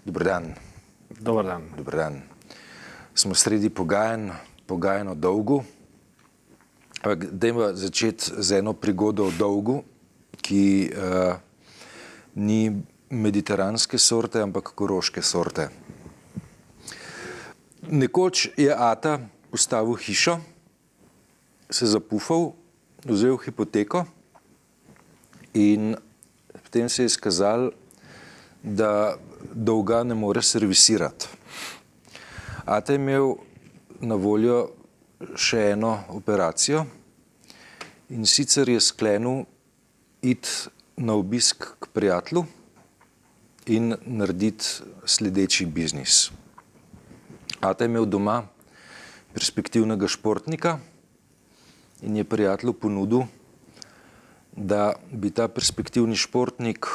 Dober dan. Dober dan. Dober dan. Smo sredi pogajanj o dolgu. Dajmo začeti z eno prigodo o dolgu, ki ni mediteranske sorte, ampak koroške sorte. Nekoč je ata postavil hišo, se zapufal, vzel hipoteko in potem se je izkazalo, da dolga ne more servisirati. Ata je imel na voljo še eno operacijo in sicer je sklenil iti na obisk k prijatelju in narediti sledeči biznis. Ata je imel doma perspektivnega športnika in je prijatelju ponudil, da bi ta perspektivni športnik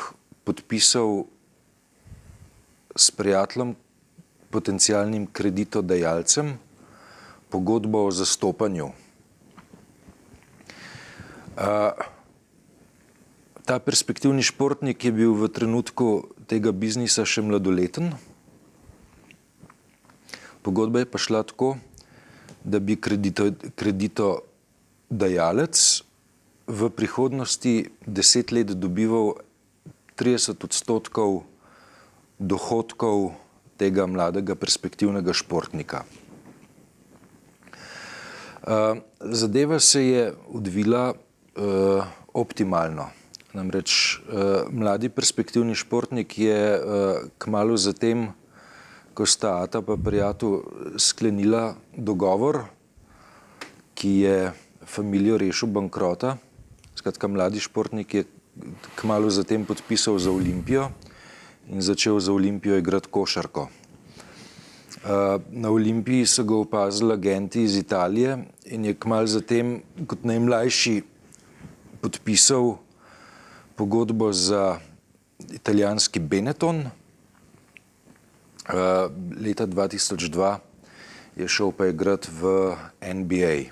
podpisal s prijateljem, potencialnim kreditodajalcem, pogodbo o zastopanju. Ta perspektivni športnik je bil v trenutku tega biznisa še mladoleten. Pogodba je pa šla tako, da bi kreditodajalec v prihodnosti 10 let dobival 30% dohodkov tega mladega perspektivnega športnika. Zadeva se je odvila optimalno. Namreč mladi perspektivni športnik je kmalu zatem, ko sta ata pa prijatelj sklenila dogovor, ki je familijo rešil bankrota. Skratka, mladi športnik je kmalu zatem podpisal za Olimpijo in začel za Olimpijo igrati košarko. Na Olimpiji so ga opazili agenti iz Italije in je kmalu zatem kot najmlajši podpisal pogodbo za italijanski Benetton. Leta 2002 je šel pa igrati v NBA,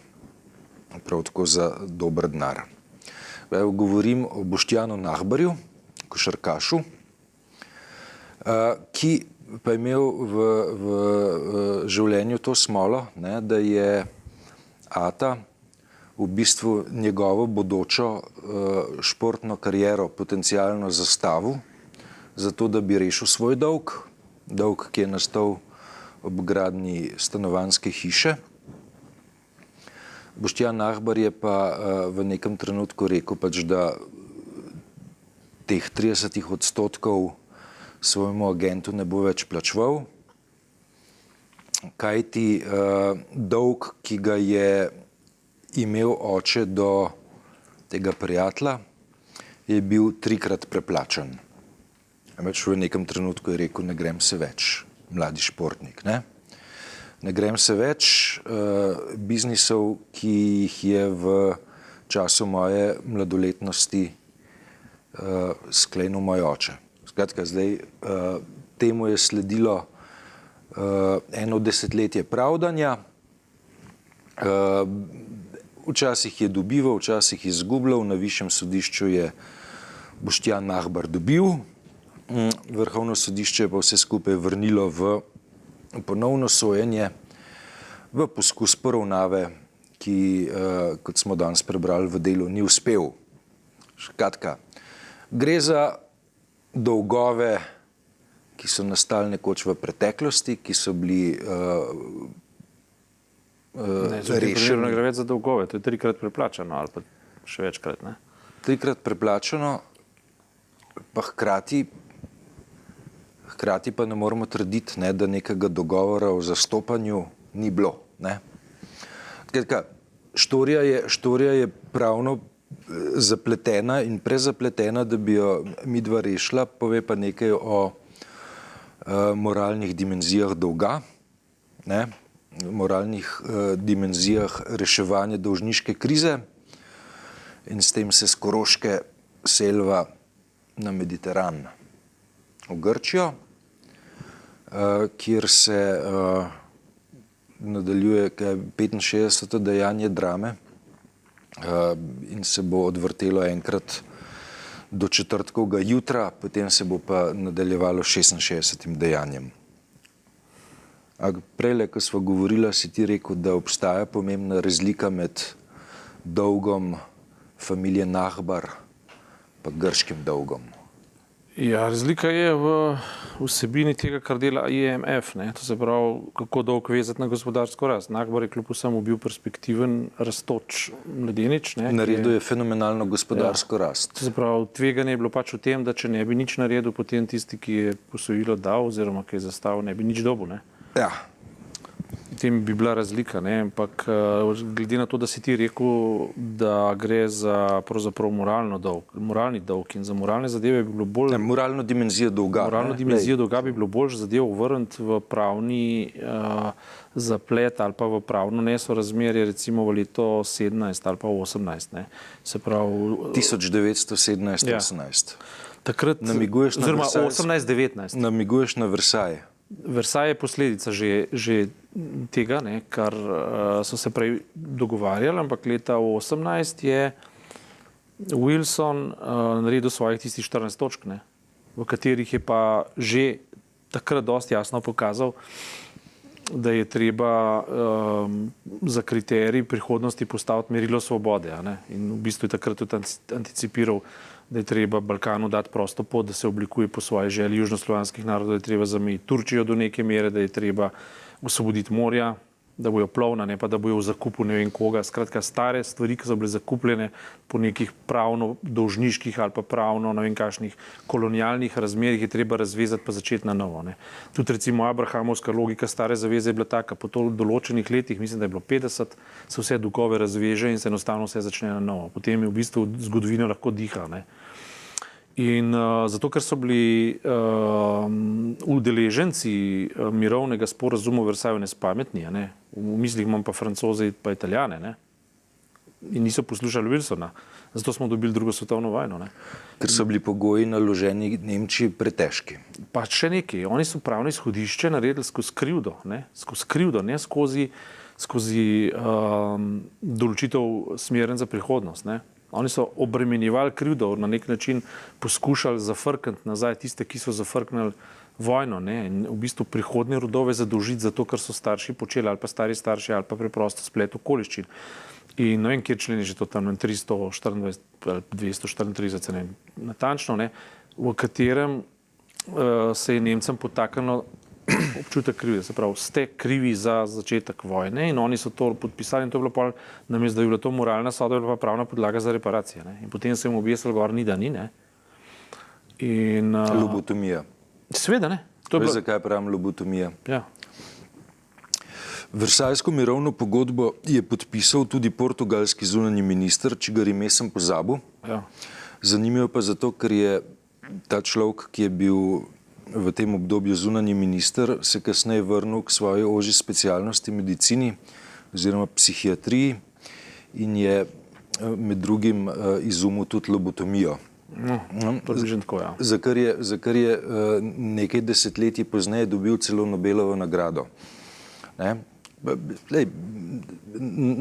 prav tako za dober denar. Govorim o Boštjanu Nahbarju, košarkašu, ki pa je imel v življenju to smolo, da je ata v bistvu njegovo bodočo športno kariero potencialno zastavil, zato da bi rešil svoj dolg, ki je nastal ob gradnji stanovanjske hiše. Boštjan Nahbar je pa v nekem trenutku rekel, da teh 30% svojemu agentu ne bo več plačeval, kajti dolg, ki ga je imel oče do tega prijatelja, je bil 3-krat preplačan. V nekem trenutku je rekel, ne grem se več, mladi športnik. Ne grem se več, biznisov, ki jih je v času moje mladoletnosti sklenil moj oče. Skratka, zdaj temu je sledilo eno desetletje pravdanja. Včasih je dobival, včasih izgubljal, na višjem sodišču je Boštjan Nahbar dobil. Vrhovno sodišče pa vse skupaj vrnilo v ponovno sojenje, v poskus poravnave, ki, kot smo danes prebrali v Delu, ni uspel. Skratka, gre za dolgove, ki so nastali nekoč v preteklosti, ki so bili rešeni. Ne gre več za dolgove, to je 3-krat preplačano ali pa še večkrat, ne? 3-krat preplačano, pa hkrati pa ne moramo trditi, da nekega dogovora o zastopanju ni bilo. Štorija je pravno zapletena in prezapletena, da bi jo midva rešila, pove pa nekaj o moralnih dimenzijah dolga, moralnih dimenzijah reševanja dolžniške krize in s tem se s Koroške selva na Mediteran, v Grčijo, kjer se nadaljuje 65. dejanje drame in se bo odvrtelo enkrat do četrtkovega jutra, potem se bo pa nadaljevalo 66. dejanjem. Prejle, ko sva govorila, si ti rekel, da obstaja pomembna razlika med dolgom familije Nahbar pa grškim dolgom. Ja, razlika je v vsebini tega, kar dela IMF, ne? To se pravi, kako dolg vezati na gospodarsko rast. Nahbar je kljub vsemu bil perspektiven, rastoč mladenič. Naredil je fenomenalno gospodarsko rast. To se pravi, tveganje je bilo pač v tem, da če ne bi nič naredil, potem tisti, ki je posojilo dal oziroma ki je zastavil, ne bi nič dobil. Ne? Ja. V tem bi bila razlika, ne? Ampak glede na to, da si ti rekel, da gre za pravzaprav moralni dolg in za moralne zadeve bi bilo bolj... Moralno dimenzijo dolga. Moralno dimenzijo dolga bi bilo bolj zadevo vrniti v pravni zaplet ali pa v pravno nesorazmerje, recimo v leto 17 ali pa 18. Ne? Se pravi... 1917-18. Takrat, namiguješ na oziroma Versailles, 18-19. Namiguješ na Versailles. Versailles je posledica že tega, ne, kar so se prej dogovarjali, ampak leta 18 je Wilson naredil svojih tistih 14 točk, ne, v katerih je pa že takrat dosti jasno pokazal, da je treba za kriterij prihodnosti postaviti merilo svobode. Ne, in v bistvu je takrat tudi anticipiral, da je treba Balkanu dati prosto pot, da se oblikuje po svoji želji južnoslovanskih narodov, da je treba zamejiti Turčijo do neke mere, da je treba osvoboditi morja, da bojo plovna, ne pa da bojo v zakupu ne vem koga. Skratka, stare stvari, ki so bile zakupljene po nekih pravno-dolžniških ali pa pravno, ne vem kakšnih kolonialnih razmerjih, je treba razvezati pa začeti na novo. Ne. Tudi recimo abrahamovska logika stare zaveze je bila taka, po določenih letih, mislim, da je bilo 50, se vse dugove razveže in se enostavno vse začne na novo. Potem je v bistvu zgodovina lahko diha. Ne. In zato, ker so bili udeleženci mirovnega sporazuma v Versailles nespametni, ne? V mislih imam pa Francoze in pa Italijane, ne? In niso poslušali Wilsona, zato smo dobili drugo svetovno vojno. Ne? Ker so bili pogoji naloženi Nemčiji pretežki. Pa še nekaj, oni so pravno izhodišče naredili skozi krivdo, ne skozi določitev smeren za prihodnost. Ne? Oni so obremenjevali krivdo, na nek način poskušali zafrkniti nazaj tiste, ki so zafrknili vojno, ne? In v bistvu prihodnje rodove zadolžiti za to, kar so starši počeli, ali pa stari starši, ali pa preprosto splet okoliščin. In ne vem, kjer člen je že to tam, 324 ali 234, ne, natančno, ne? V katerem se je Nemcem potaknilo občutek krivde, se pravi, ste krivi za začetek vojne in oni so to podpisali in to je bilo pol, namesto da je bila to moralna sodba, je bila pa pravna podlaga za reparacije. Ne? In potem se jim objesili gor ni da ni. Ne? In, lobotomija. Sveda, ne. Zakaj pravim lobotomija? Ja. Versajsko mirovno pogodbo je podpisal tudi portugalski zunanji minister, čigar ime sem pozabil. Ja. Zanimivo pa zato, ker je ta človek, ki je bil v tem obdobju zunanji minister, se kasneje vrnil k svoji ožji specialnosti medicini oziroma psihiatriji in je med drugim izumil tudi lobotomijo. Ja. Za kar je nekaj desetletij pozneje dobil celo Nobelovo nagrado. Ne? Lej,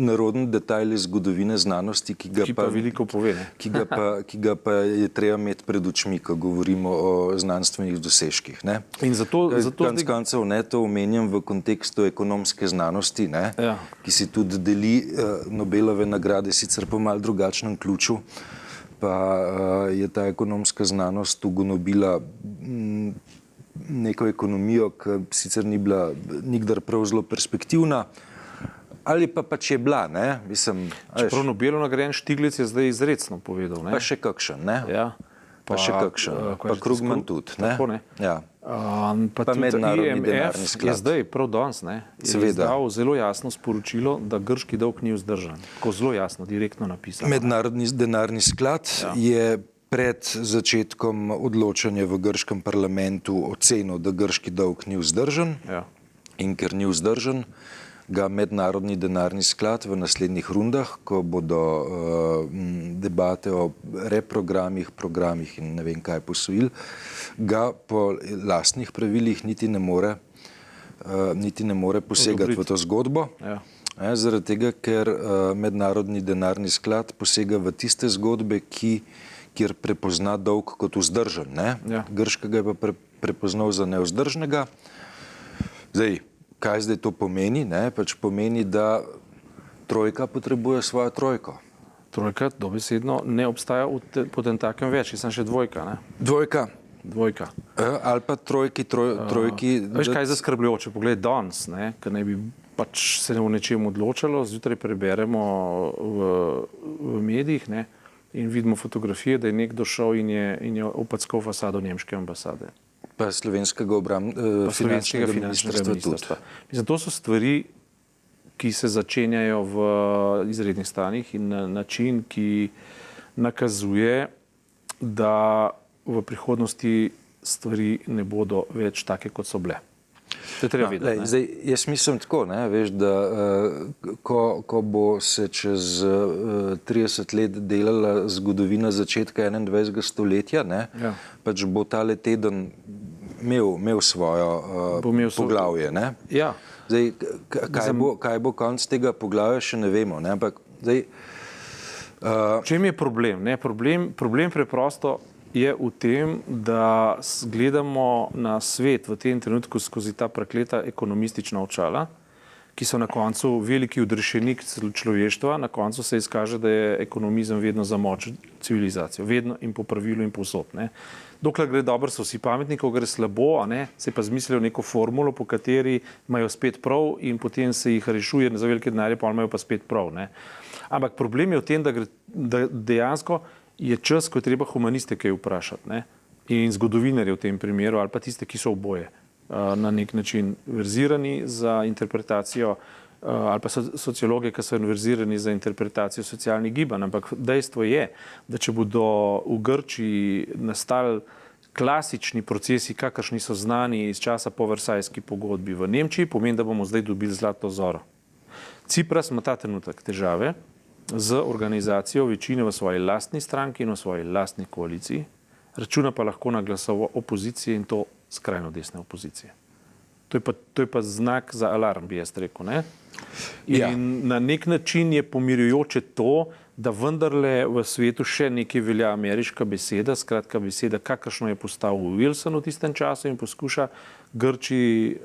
narodni detajl iz zgodovine znanosti, ki pa veliko pove, ki ga pa je treba imeti pred očmi, ko govorimo o znanstvenih dosežkih. Ne? In zato konec koncev, ne, to omenjam v kontekstu ekonomske znanosti, ne, ja, ki si tudi deli Nobelove nagrade, sicer po malo drugačnem ključu, pa je ta ekonomska znanost ugonobila neko ekonomijo, ki sicer ni bila nikdar prav zelo perspektivna, ali pa pač je bila, ne, mislim... Čeprav Nobelov nagrajen Štiglic je zdaj izrecno povedal, ne? Pa še kakšen, ne? Ja. Pa še kakšen, pa Krugman tudi, ne? Tako, ne? Ja. Pa tudi mednarodni denarni IMF sklad. je zdaj, prav danes, ne, je izdal zelo jasno sporočilo, da grški dolg ni vzdržan. Tako zelo jasno, direktno napisano. Mednarodni denarni sklad je pred začetkom odločanja v grškem parlamentu ocenil, da grški dolg ni vzdržan, in ker ni vzdržan, ga Mednarodni denarni sklad v naslednjih rundah, ko bodo debate o reprogramih, programih in ne vem kaj posojil, ga po lastnih pravilih niti ne more posegati v to zgodbo. Zaradi tega, ker Mednarodni denarni sklad posega v tiste zgodbe, ki kjer prepozna dolg kot vzdržen. Ne? Ja. Grška ga je pa prepoznal za nevzdržnega. Zdaj, kaj zdaj to pomeni? Ne? Pač pomeni, da trojka potrebuje svojo trojko. Trojka dobesedno ne obstaja potem takem več, sem še dvojka. Ne? Dvojka. Ali pa trojki. Veš, kaj je zaskrbljujoče? Poglej, danes, ker ne bi pač se o nečem odločalo, zjutraj preberemo v medijih, ne, in vidimo fotografije, da je nekdo šel in je opackal fasado nemške ambasade. Pa slovenskega finančnega ministrstva tudi. Mislim, to so stvari, ki se začenjajo v izrednih stanjih in na način, ki nakazuje, da v prihodnosti stvari ne bodo več take, kot so bile. To je treba vedeti. Zdaj, jaz mislim tako, ne, veš, da ko bo se čez 30 let delala zgodovina začetka 21. stoletja, ne, Ja. pač bo tale teden imel svojo poglavje. Ne. Ja. Zdaj, kaj bo konc tega poglavja, še ne vemo. Ne, ampak zdaj, čem je problem? Ne? Problem preprosto je v tem, da gledamo na svet v tem trenutku skozi ta prekleta ekonomistična očala, ki so na koncu veliki odrešenik človeštva, na koncu se izkaže, da je ekonomizem vedno za moč civilizacijo, vedno in po pravilu in povsod. Dokler gre dobro, so vsi pametni, ko gre slabo, se pa zmišljajo neko formulo, po kateri imajo spet prav in potem se jih rešuje za velike denarje, pa imajo pa spet prav. Ampak problem je v tem, da dejansko je čas, ko je treba humaniste kaj vprašati, ne? In zgodovinarje v tem primeru, ali pa tiste, ki so oboje na nek način verzirani za interpretacijo, ali pa sociologe, ki so verzirani za interpretacijo socialnih gibanj. Ampak dejstvo je, da če bodo v Grčiji nastali klasični procesi, kakršni so znani iz časa po Versajski pogodbi v Nemčiji, pomeni, da bomo zdaj dobili zlato zoro. Cipras ima ta trenutek težave z organizacijo večine v svoji lastni stranki in v svoji lastni koaliciji, računa pa lahko na glasovo opozicije in to skrajno desne opozicije. To je pa znak za alarm, bi jaz rekel. Ne? In na nek način je pomirjujoče to, da vendarle v svetu še nekaj velja ameriška beseda, skratka beseda, kakršno je postavil Wilson v tistem času in poskuša Grčiji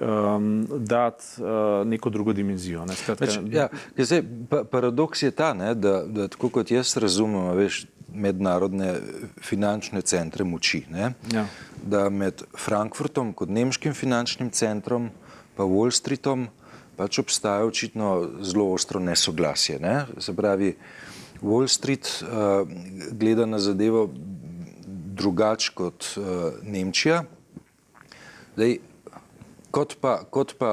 dati neko drugo dimenzijo. Ne? Skratka, paradoks je ta, ne, da tako kot jaz razumem, veš, mednarodne finančne centre moči, ne, da med Frankfurtom kot nemškim finančnim centrom pa Wall Streetom pač obstaja očitno zelo ostro nesoglasje. Ne? Se pravi, Wall Street gleda na zadevo drugače kot Nemčija. Zdaj, kot pa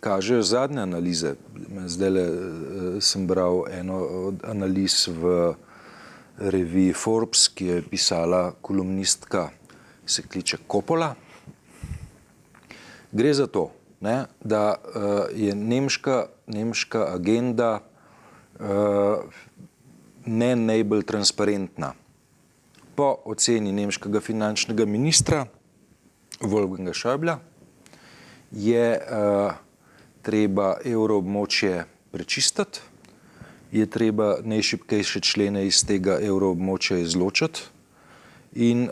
kažejo zadnje analize, zdajle sem bral eno od analiz v reviji Forbes, ki je pisala kolumnistka, se kliče Coppola. Gre za to, ne, da je nemška agenda ne najbolj transparentna. Po oceni nemškega finančnega ministra Wolfganga Schäuble je treba evroobmočje prečistiti, je treba najšibkejše člene iz tega evroobmočja izločiti in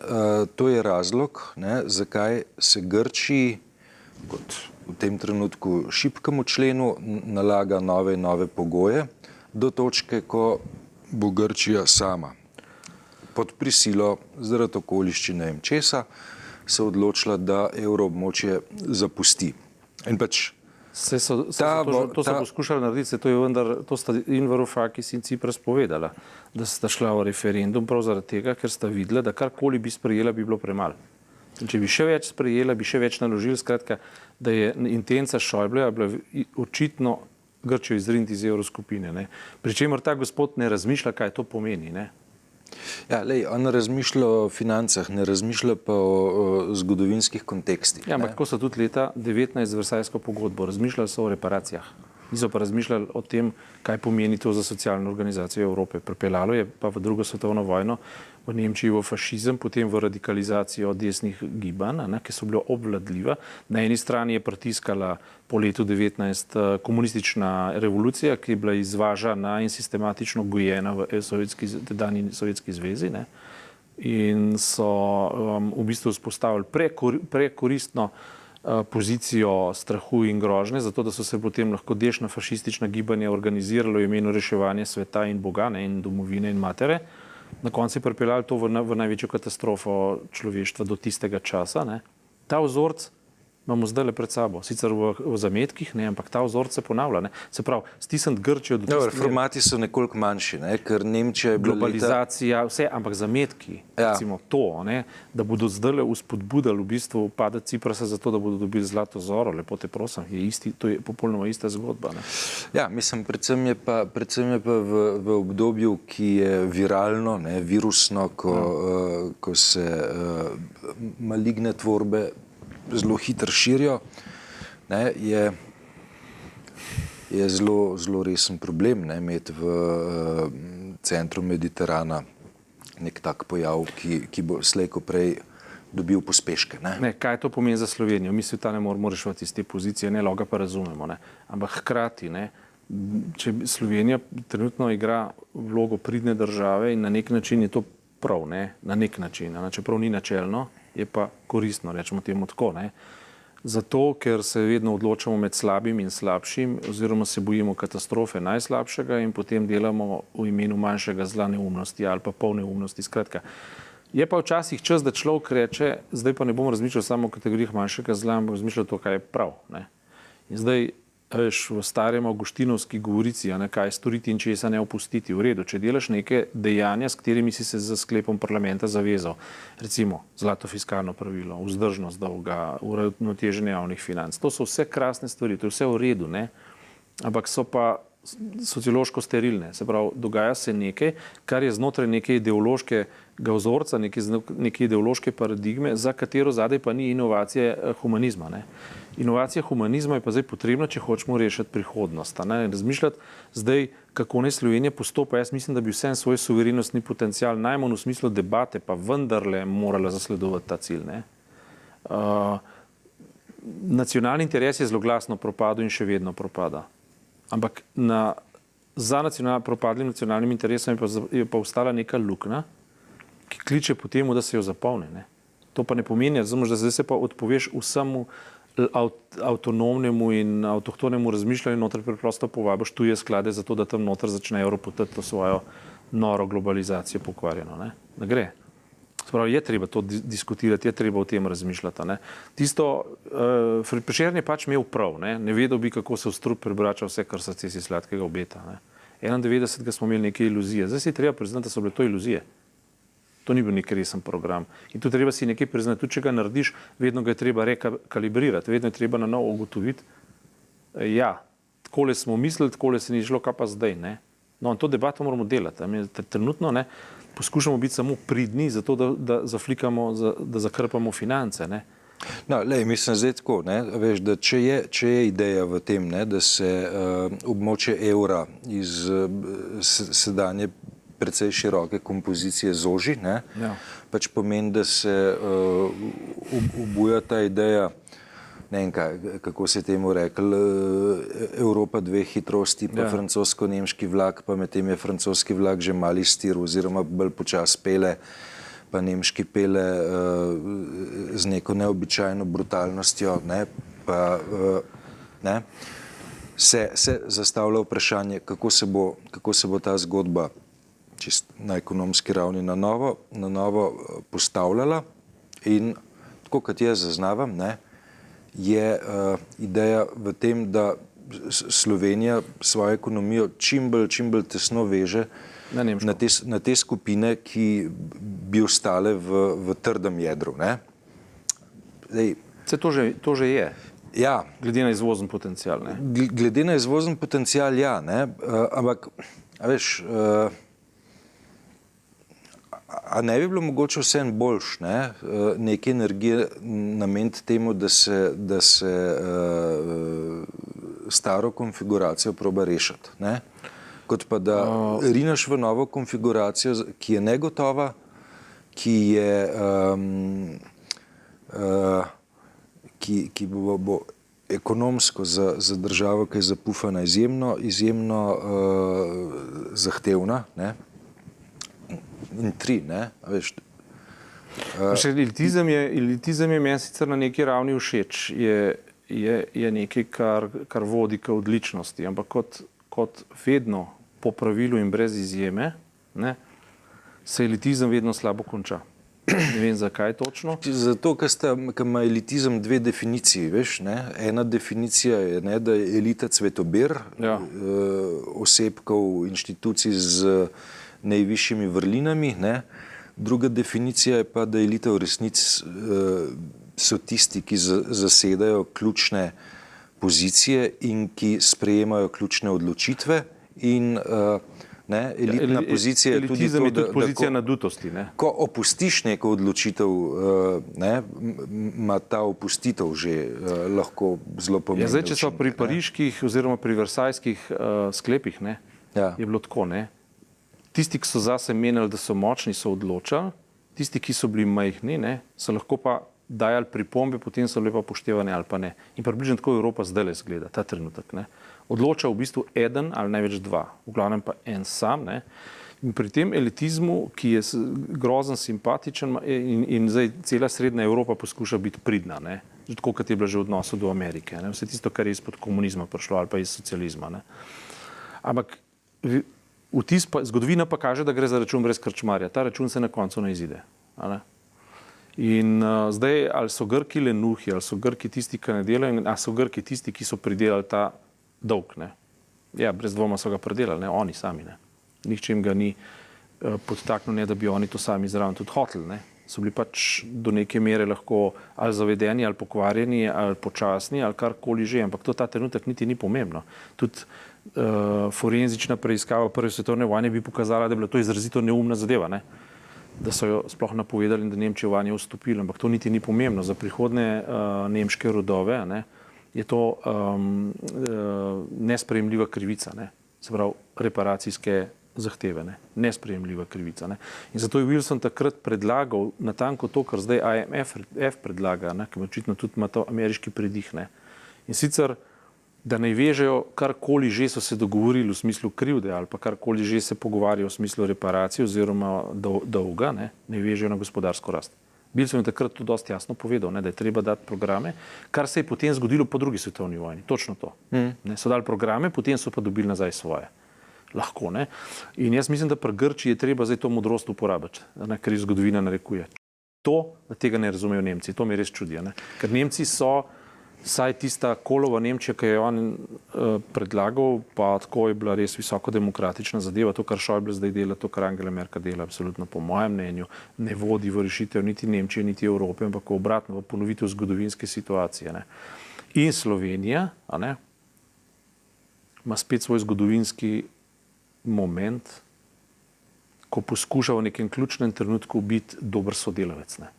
to je razlog, ne, zakaj se Grčiji kot v tem trenutku šibkemu členu nalaga nove pogoje do točke, ko bo Grčija sama pod prisilo zaradi okoliščine in česa se odločila, da evroobmočje zapusti. In pač to so poskušali narediti, to sta in Varoufakis in Cipras povedala, da sta šla v referendum prav zaradi tega, ker sta videla, da karkoli bi sprejela, bi bilo premalo. In če bi še več sprejela, bi še več naložili, skratka, da je intenca Schäubleja bila očitno Grčijo izriniti iz evroskupine. Pričemer ta gospod ne razmišlja, kaj to pomeni. Ne? Ja, on razmišlja o financah, ne razmišlja pa o zgodovinskih kontekstih. Ja, ampak tako so tudi leta 19 z Versajsko pogodbo razmišljali so o reparacijah. Niso pa razmišljali o tem, kaj pomeni to za socialno organizacijo Evrope. Pripeljalo je pa v drugo svetovno vojno, v Nemčiji v fašizem, potem v radikalizacijo desnih gibanj, ki so bila obvladljiva. Na eni strani je pritiskala po letu 19 komunistična revolucija, ki je bila izvažana in sistematično gojena v tedanji Sovjetski zvezi, ne? In so v bistvu vzpostavili prekoristno pozicijo strahu in grožnje, zato da so se potem lahko desna fašistična gibanja organizirala v imenu reševanja sveta in Boga, ne, in domovine in matere. Na koncu je pripeljalo to v največjo katastrofo človeštva do tistega časa. Ne. Ta vzorc imamo zdaj pred sabo, sicer v zametkih, ne, ampak ta vzorc se ponavlja. Ne. Se pravi, stisniti Grčijo do tistega... Formati so nekoliko manjši, ne, ker Nemčija je bila globalizacija, vse, ampak zametki, recimo to, ne, da bodo zdaj uspodbudali v bistvu padec Ciprasa zato, da bodo dobili zlato zoro, lepo te prosim, to je popolnoma ista zgodba. Ne. Ja, mislim, predvsem je pa v obdobju, ki je viralno, ne, virusno, ko se maligne tvorbe zelo hitro širijo, ne, je zelo resen problem, ne, imeti v centru Mediterana nek tak pojav, ki bo slej ko prej dobil pospeške. Ne. Kaj to pomeni za Slovenijo? Mi se ta ne moramo reševati iz te pozicije, ne, loga pa razumemo. Ne. Ampak hkrati, ne, če Slovenija trenutno igra vlogo pridne države in na nek način je to prav, ne, na nek način, čeprav ni načelno, je pa koristno, rečemo temu tako, ne. Zato, ker se vedno odločamo med slabim in slabšim, oziroma se bojimo katastrofe najslabšega in potem delamo v imenu manjšega zla neumnosti ali pa pol neumnosti. Skratka, je pa včasih čas, da človek reče, zdaj pa ne bom razmišljal samo o kategorijah manjšega zla, ampak razmišljal to, kaj je prav, ne. In zdaj, veš, v starem Avgustinovski govorici, kaj storiti in česa ne opustiti. V redu, če delaš neke dejanja, s katerimi si se za sklepom parlamenta zavezal, recimo zlato fiskalno pravilo, vzdržnost dolga, uravnoteženje javnih financ, to so vse krasne stvari, to je vse v redu, ne? Ampak so pa sociološko sterilne. Se pravi, dogaja se nekaj, kar je znotraj neke ideološkega vzorca, neke ideološke paradigme, za katero zadaj pa ni inovacije humanizma. Ne? Inovacija humanizma je pa zdaj potrebna, če hočemo rešiti prihodnost. Ne? Razmišljati zdaj, kako naj Slovenija postopa. Jaz mislim, da bi vsem svoj suverenostni potencial, najmanj v smislu debate, pa vendarle morala zasledovati ta cilj. Ne? Nacionalni interes je zloglasno propadel in še vedno propada. Ampak za propadlim nacionalnim interesom je pa ostala neka luknja, ki kliče po temu, da se jo zapolni. Ne? To pa ne pomeni, da zdaj se pa odpoveš vsemu avtonomnemu in avtohtonemu razmišljanju, noter preprosto povabiš tuje sklade za to, da tam noter začnejo ropotati to svojo noro globalizacijo pokvarjeno. Ne gre. Spravi, je treba to diskutirati, je treba o tem razmišljati. Ne. Tisto, Prešeren je pač imel prav, ne vedel bi, kako se v strup prebrača vse, kar srce si sladkega obeta. Ne. 91. smo imeli neke iluzije, zdaj si treba priznati, da so bile to iluzije. To ni bil nek resen program. In tu treba si nekaj priznati, tudi če ga narediš, vedno ga je treba rekalibrirati, vedno je treba na novo ugotoviti, ja, takole smo mislili, takole se ni šlo, kaj pa zdaj, ne. No, in to debato moramo delati. Trenutno, ne, poskušamo biti samo pridni, zato da zaflikamo, da zakrpamo finance. Ne? No, lej, mislim zdaj tako, ne, veš, da če je ideja v tem, ne, da se območje evra iz sedanje precej široke kompozicije zoži, ne, pač pomeni, da se obuja ta ideja, ne vem kako se temu rekel, Evropa dveh hitrosti, pa francosko-nemški vlak, pa medtem je francoski vlak že mali stir, oziroma bolj počas pele, pa nemški pele z neko neobičajno brutalnostjo, ne, pa ne, se zastavlja vprašanje, kako se bo ta zgodba čist na ekonomski ravni na novo postavljala. In tako kot jaz zaznavam, ne, je ideja v tem, da Slovenija svojo ekonomijo čim bolj tesno veže na te skupine, ki bi ostale v trdem jedru. Ne? To že je. Ja. Glede na izvozen potencial. Ne? Glede na izvozen potencial, ja. Ne? Ampak, a veš, a ne bi bilo mogoče vseeno boljš, ne, neke energije nameniti temu, da se staro konfiguracijo proba rešiti, ne? Kot pa da rineš v novo konfiguracijo, ki je negotova, ki je ki bo ekonomsko za državo, ki je zapufana, izjemno zahtevna, ne? In ne, a veš. Elitizem je meni sicer na neki ravni všeč, je nekaj, kar vodi k odličnosti, ampak kot vedno po pravilu in brez izjeme, ne, se elitizem vedno slabo konča. Ne vem, zakaj točno. Zato, ker ima elitizem dve definiciji, veš, ne? Ena definicija je, ne, da je elita cvetobir, osebkov, inštitucij z najvišjimi vrlinami, ne? Druga definicija je pa, da elita v resnici so tisti, ki zasedajo ključne pozicije in ki sprejemajo ključne odločitve in ne, elitna pozicija je tudi to, da pozicija nadutosti, ne? Ko opustiš neko odločitev, ne, ima ta opustitev že lahko zelo pomembno. Zdaj, če so pri pariških oziroma pri versajskih sklepih, ne, je bilo tako, ne. Tisti, ki so zase menili, da so močni, so odločali, tisti, ki so bili majhni, ne, so lahko pa dajali pripombe, potem so bile pa upoštevane ali pa ne. In približno tako Evropa zdaj izgleda, ta trenutek, ne. Odloča v bistvu eden ali največ dva, v glavnem pa en sam, ne. In pri tem elitizmu, ki je grozen, simpatičen in zdaj cela srednja Evropa poskuša biti pridna, ne. Tako kot je bila že v odnosu do Amerike, ne. Vse tisto, kar je izpod komunizma prišlo ali pa iz socializma, ne. Ampak zgodovina pa kaže, da gre za račun brez krčmarja. Ta račun se na koncu ne izide. Ne? In zdaj, ali so Grki lenuhi, ali so Grki tisti, ki ne delajo, ali so Grki tisti, ki so pridelali ta dolg. Ne? Ja, brez dvoma so ga pridelali, ne? Oni sami. Ne? Nihče jim ga ni podtaknil, ne, da bi oni to sami zraven tudi hoteli. Ne? So bili pač do neke mere lahko ali zavedeni, ali pokvarjeni, ali počasni, ali karkoli že, ampak to ta trenutek niti ni pomembno. Tudi forenzična preiskava prve svetovne vojne bi pokazala, da je bila to izrazito neumna zadeva, ne? Da so jo sploh napovedali in da Nemčija v vanjo vstopila, ampak to niti ni pomembno. Za prihodne nemške rodove, ne, je to nesprejemljiva krivica, ne? Se pravi, reparacijske zahteve, ne? Nesprejemljiva krivica. Ne? In zato je Wilson takrat predlagal natanko to, kar zdaj IMF predlaga, ne? Ker očitno tudi ima to ameriški pridih. Ne? In sicer da ne vežejo karkoli že so se dogovorili v smislu krivde ali pa karkoli že se pogovarjajo v smislu reparacije oziroma dolga, ne vežejo na gospodarsko rast. Wilson je takrat tudi dosti jasno povedal, ne, da je treba dati programe, kar se je potem zgodilo po drugi svetovni vojni. Točno to. Ne, so dali programe, potem so pa dobili nazaj svoje. Lahko, ne. In jaz mislim, da pri Grčiji je treba zdaj to modrost uporabiti, ne, ker je zgodovina narekuje. To, da tega ne razumejo Nemci, to me res čudi, ne. Ker Nemci so saj tista Kohlova Nemčija, ki je on predlagal, pa tako je bila res visoko demokratična zadeva, to, kar Schäuble zdaj dela, to, kar Angela Merkel dela, absolutno po mojem mnenju, ne vodi v rešitev niti Nemčije, niti Evrope, ampak obratno, v ponovitev zgodovinske situacije. Ne. In Slovenija, a ne, ima spet svoj zgodovinski moment, ko poskuša v nekem ključnem trenutku biti dober sodelavec, ne.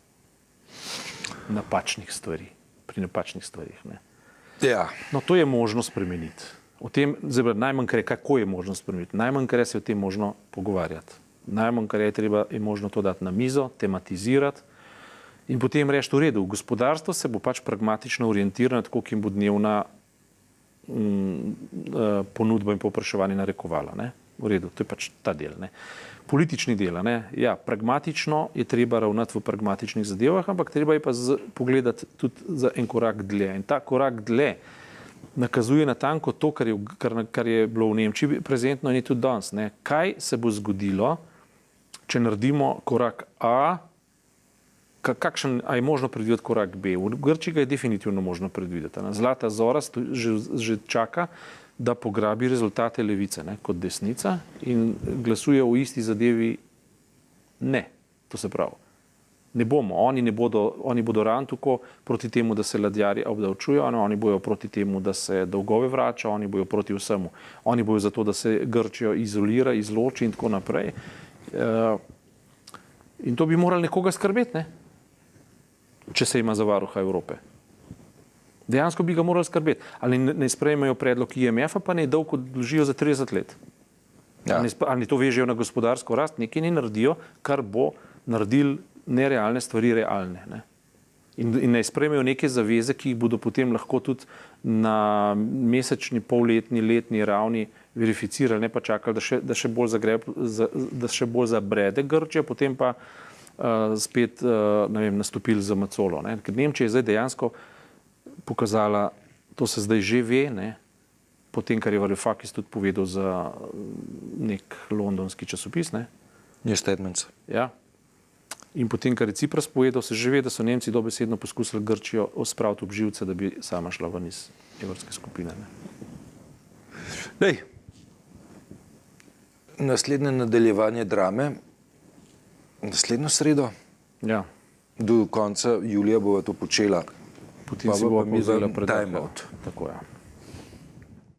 Napačnih stvari. Pri napačnih stvarih. Ne. Ja. No, to je možno spremeniti. O tem, zdaj, najmanj, kar je, kako je možno spremeniti. Najmanj, kar je, se o tem možno pogovarjati. Najmanj, kar je možno to dati na mizo, tematizirati in potem reči v redu. Gospodarstvo se bo pač pragmatično orientirano, tako, ki jim bo dnevna ponudba in povpraševanje narekovala. Ne. V redu, to je pač ta del. Ne. Politični del, ne? Ja, pragmatično je treba ravnati v pragmatičnih zadevah, ampak treba je pa pogledati tudi za en korak dlje. In ta korak dlje nakazuje natanko to, kar je bilo v Nemčiji prezentno in je tudi danes. Ne? Kaj se bo zgodilo, če naredimo korak A, a je možno predvideti korak B? V Grčiji ga je definitivno možno predvideti. Zlata zora že čaka, da pograbi rezultate levice, ne, kot desnica in glasuje o isti zadevi ne. To se pravi, ne bomo, oni bodo ravno tako proti temu, da se ladjarji obdavčujejo, oni bojo proti temu, da se dolgove vrača, oni bojo proti vsemu. Oni bojo za to, da se Grčijo izolira, izloči in tako naprej. In to bi morali nekoga skrbeti, ne? Če se ima za varuha Evrope. Dejansko bi ga morali skrbeti. Ali ne sprejmejo predlog IMF-a, pa ne dolg odložijo za 30 let. Ja. Ali to vežejo na gospodarsko rast, nekaj ne naredijo, kar bo naredil nerealne stvari realne. Ne? In ne sprejmejo neke zaveze, ki jih bodo potem lahko tudi na mesečni, polletni, letni ravni verificirali, ne pa čakali, da še bolj zabrede Grčija, potem pa spet nastopili za macolo. Ne? Ker Nemčija je zdaj dejansko pokazala, to se zdaj že ve, ne? Potem, kar je Varoufakis tudi povedal za nek londonski časopis. Ne? New Statements. Ja. In potem, kar je Cipras povedal, se že ve, da so Nemci dobesedno poskusili Grčijo spraviti ob živce, da bi sama šla ven iz evropske skupine. Ne? Dej. Naslednje nadaljevanje drame, naslednjo sredo, Ja. do konca julija bova to počela. Potem Pa si bo bo pa mi vzela dam predah. time out. Tako je. Ja.